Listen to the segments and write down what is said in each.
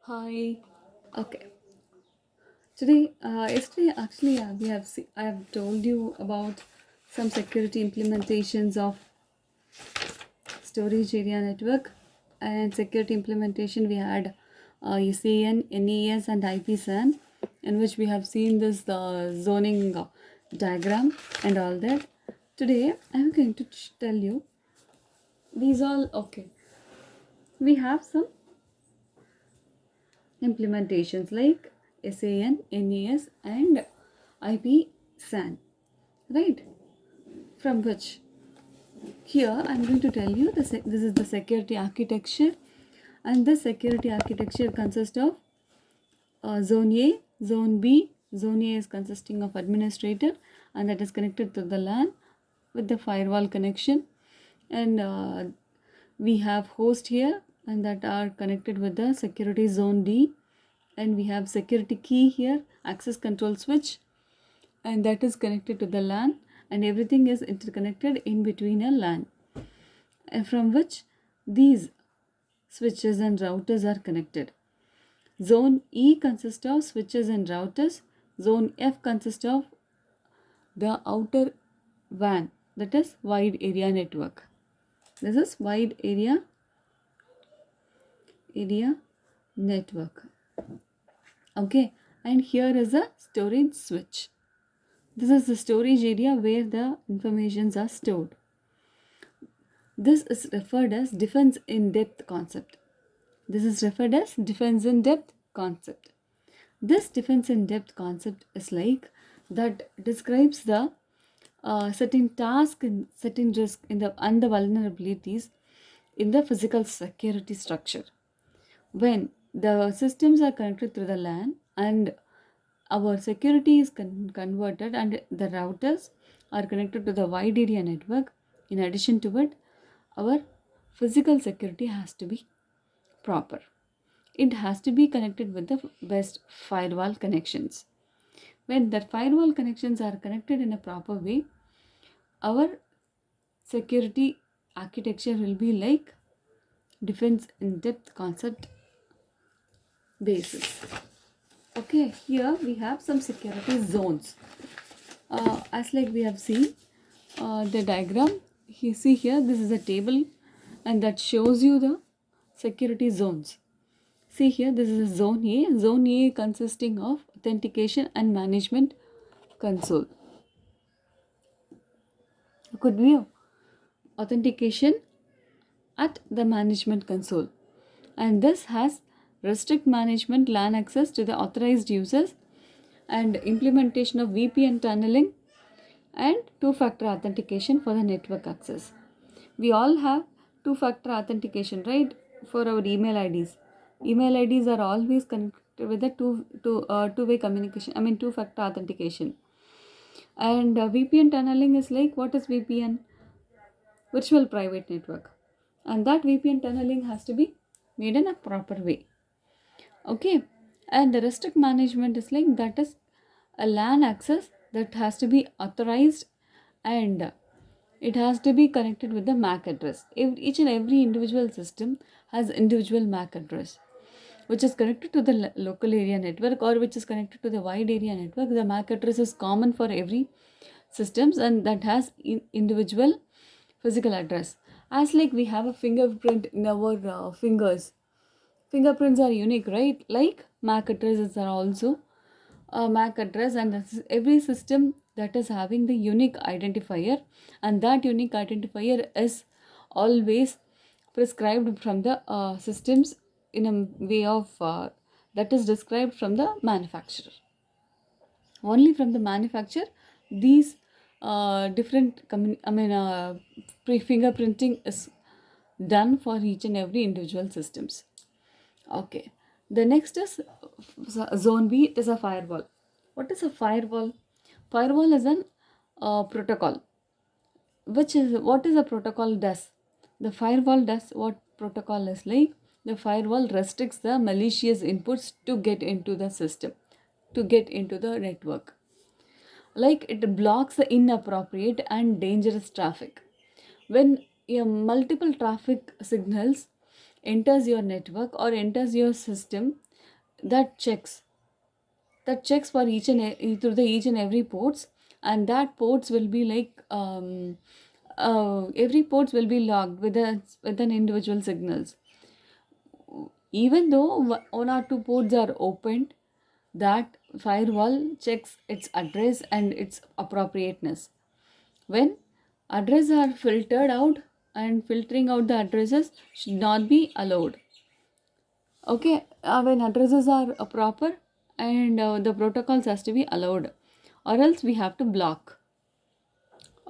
Hi. Okay. Today, yesterday, actually, I have told you about some security implementations of storage area network and security implementation. We had SAN, NAS, and IPSAN, in which we have seen this zoning diagram and all that. Today, I am going to tell you these all. Okay, we have some implementations like SAN, NAS, and IPSAN, right? From which here I'm going to tell you this is the security architecture, and this security architecture consists of Zone A, Zone B. Zone A is consisting of administrator, and that is connected to the LAN with the firewall connection, and we have host here, and that are connected with the security zone D, and we have security key here, access control switch, and that is connected to the LAN, and everything is interconnected in between a LAN, and from which these switches and routers are connected. Zone E consists of switches and routers. Zone F consists of the outer WAN, that is wide area network. This is wide area network. Okay, and here is a storage switch. This is the storage area where the informations are stored. This is referred as defense in depth concept. This is referred as defense in depth concept. This defense in depth concept is like that describes the certain task and certain risk in the and the vulnerabilities in the physical security structure. When the systems are connected through the LAN and our security is converted and the routers are connected to the wide area network, in addition to it, our physical security has to be proper. It has to be connected with the best firewall connections. When the firewall connections are connected in a proper way, our security architecture will be like defense in depth concept basis. Okay, here we have some security zones. As like we have seen the diagram, you see here this is a table and that shows you the security zones. See here, this is a zone A. Zone A consisting of authentication and management console. Could be authentication at the management console. And this has restrict management LAN access to the authorized users and implementation of VPN tunneling and two-factor authentication for the network access. We all have two-factor authentication, right? For our email IDs. Email IDs are always connected with the two-way communication. I mean two-factor authentication. And VPN tunneling is like, what is VPN? Virtual private network. And that VPN tunneling has to be made in a proper way. Okay. And the restrict management is like, that is a LAN access that has to be authorized and it has to be connected with the MAC address. Each and every individual system has individual MAC address which is connected to the local area network or which is connected to the wide area network. The MAC address is common for every systems and that has individual physical address. As like we have a fingerprint in our fingers. Fingerprints are unique, right? Like MAC addresses are also a MAC address, and every system that is having the unique identifier, and that unique identifier is always prescribed from the systems in a way of that is described from the manufacturer. Only from the manufacturer, these different fingerprinting is done for each and every individual systems. Okay, the next is zone B. It is a firewall. What is a firewall? Firewall is an protocol. Which is what is a protocol does? The firewall does what protocol is like. The firewall restricts the malicious inputs to get into the system, to get into the network. Like it blocks the inappropriate and dangerous traffic. When multiple traffic signals enters your network or enters your system, that checks for through the each and every ports, and that ports will be like every ports will be logged with an individual signals. Even though one or two ports are opened, that firewall checks its address and its appropriateness. When addresses are filtered out, and filtering out the addresses should not be allowed. Okay, when addresses are proper, and the protocols has to be allowed, or else we have to block.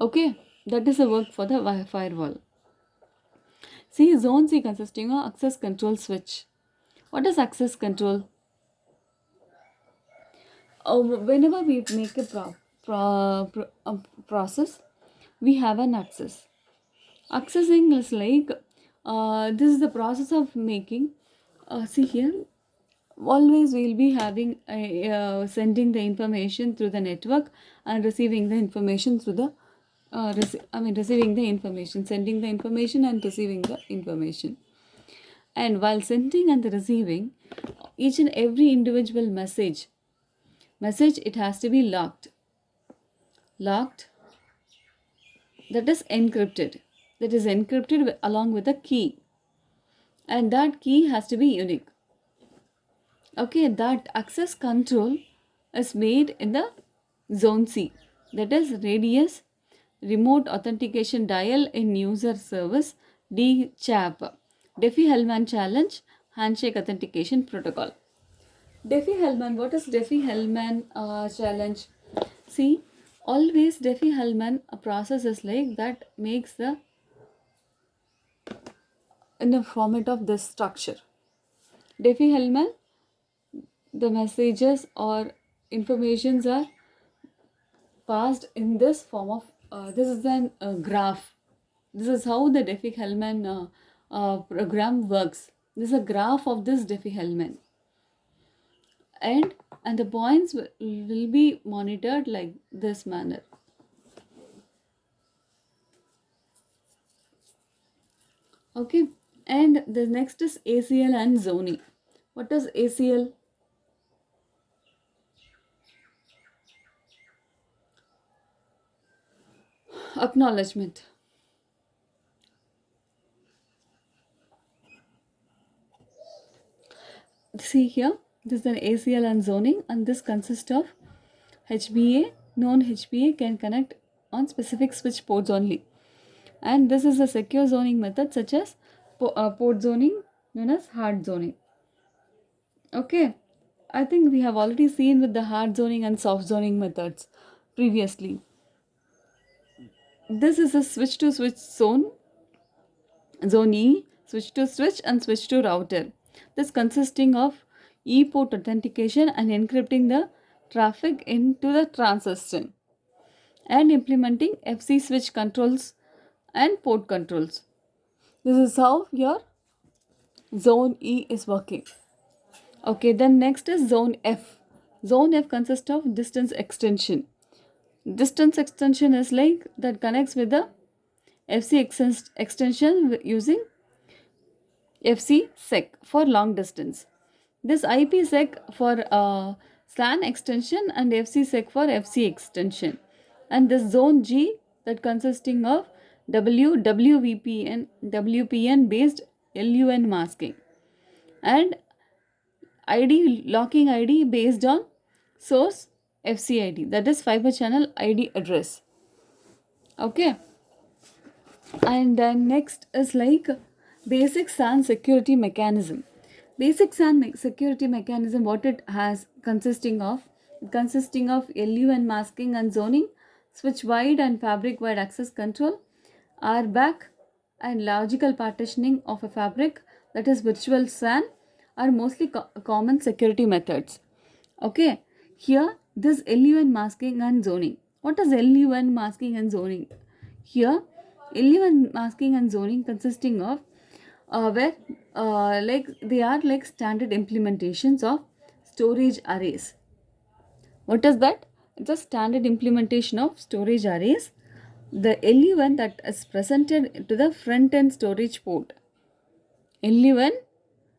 Okay, that is the work for the firewall. See, zone C consisting of access control switch. What is access control? Whenever we make a process, we have an access. Accessing is like this is the process of making. See here, always we'll be having sending the information through the network and receiving the information through the receiving the information, sending the information and receiving the information. And while sending and receiving each and every individual message, it has to be locked, that is encrypted, along with a key, and that key has to be unique. Okay, that access control is made in the zone C, that is radius remote authentication dial in user service, DCHAP, Diffie-Hellman challenge handshake authentication protocol. Diffie-Hellman, what is Diffie-Hellman challenge? See, always Diffie-Hellman process is like that makes the in the format of this structure. Diffie-Hellman, the messages or informations are passed in this form of this is an graph. This is how the Diffie-Hellman program works. This is a graph of this Diffie-Hellman, and the points will be monitored like this manner. Okay, and the next is ACL and zoning. What is ACL? Acknowledgement. See here, this is an ACL and zoning, and this consists of HBA. Non-HBA can connect on specific switch ports only, and this is a secure zoning method such as port zoning, known as hard zoning. Okay, I think we have already seen with the hard zoning and soft zoning methods previously. This is a switch to switch zone E, switch to switch, and switch to router. This consisting of e-port authentication and encrypting the traffic into the transsystem, and implementing FC switch controls and port controls. This is how your zone E is working. Okay, then next is zone F. Zone F consists of distance extension. Distance extension is like that connects with the FC extension using FCSec for long distance. This IPsec for SAN extension, and FCSec for FC extension. And this zone G that consisting of WPN based LUN masking, and ID locking ID based on source FCID, that is fiber channel ID address. Okay, and then next is like basic SAN security mechanism. Basic SAN security mechanism, what it has consisting of LUN masking and zoning, switch wide and fabric wide access control, RBAC, and logical partitioning of a fabric, that is virtual SAN, are mostly common security methods. Okay, here this LUN masking and zoning. What is LUN masking and zoning? Here LUN masking and zoning consisting of where like they are like standard implementations of storage arrays. What is that? It's a standard implementation of storage arrays. The LUN that is presented to the front end storage port. LUN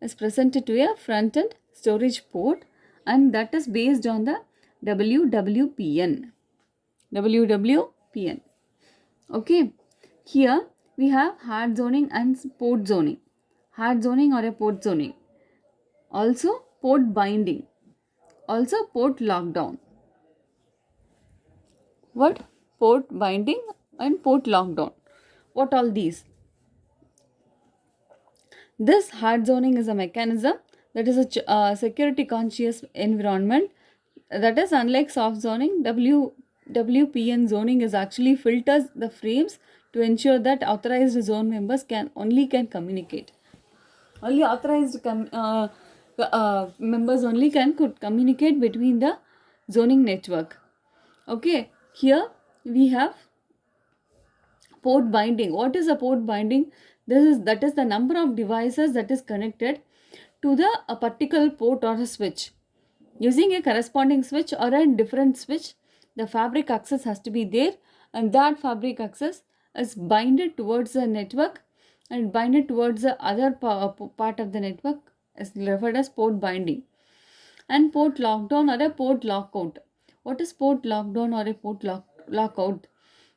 is presented to a front end storage port, and that is based on the WWPN. WWPN. Okay. Here we have hard zoning and port zoning. Hard zoning or a port zoning. Also port binding. Also port lockdown. What? Port binding and port lockdown. What all these? This hard zoning is a mechanism that is a security conscious environment. That is, unlike soft zoning, WPN zoning is actually filters the frames to ensure that authorized zone members can communicate. Only authorized members only could communicate between the zoning network. Okay, here we have port binding. What is a port binding? That is the number of devices that is connected to a particular port or a switch. Using a corresponding switch or a different switch, the fabric access has to be there, and that fabric access is binded towards the network and binded towards the other part of the network is referred as port binding. And port lockdown or a port lockout. What is port lockdown or a port lockout?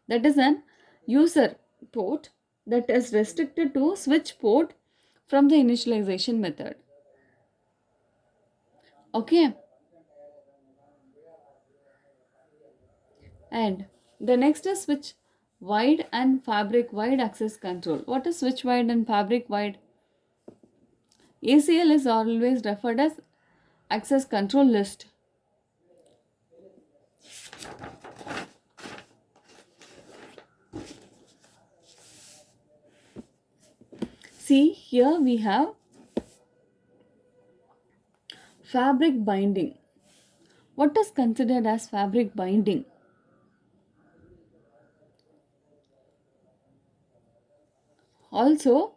That is an user port that is restricted to switch port from the initialization method. Okay. And the next is switch wide and fabric wide access control. What is switch wide and fabric wide? ACL is always referred as access control list. See, here we have fabric binding. What is considered as fabric binding? Also,